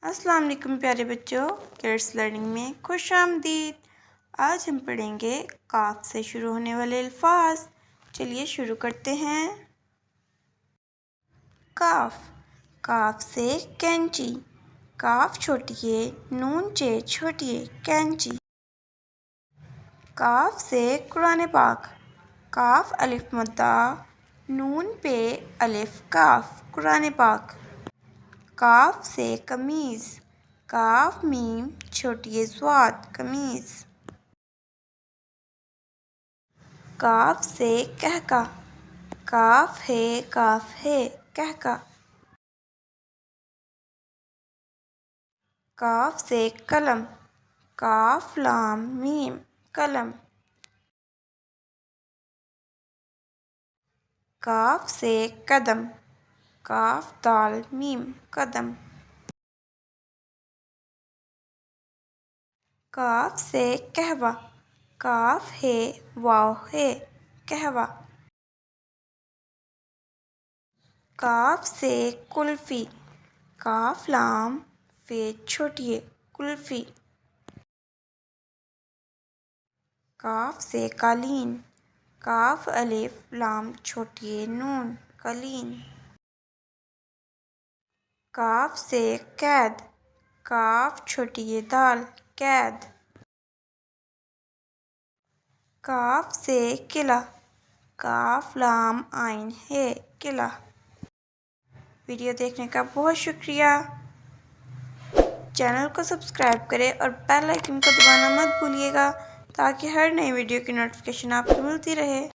السلام علیکم پیارے بچوں، کڈس لرننگ میں خوش آمدید۔ آج ہم پڑھیں گے قاف سے شروع ہونے والے الفاظ۔ چلیے شروع کرتے ہیں۔ کاف، کاف سے کینچی، کاف چھوٹیے نون چے چھوٹیے کینچی۔ کاف سے قرآن پاک، کاف الف مدہ نون پہ الف کاف قرآن پاک۔ کاف سے قمیض، کاف میم چھوٹیے صاد قمیض۔ کاف سے کہکہ، کاف ہے کہکہ۔ کاف سے قلم، کاف لام میم قلم۔ کاف سے قدم، کاف دال میم قدم۔ کاف سے قہوہ، کاف ہے واو ہے قہوہ۔ کاف سے کلفی، کاف لام فے چھوٹیے کلفی۔ کاف سے قالین، کاف الف لام چھوٹیے نون قالین۔ کاف سے قید، کاف چھوٹیے دال قید۔ کاف سے قلعہ، کاف لام عین ہے قلعہ۔ ویڈیو دیکھنے کا بہت شکریہ۔ چینل کو سبسکرائب کریں اور بیل آئیکن کو دبانا مت بھولیے گا تاکہ ہر نئی ویڈیو کی نوٹیفکیشن آپ کو ملتی رہے۔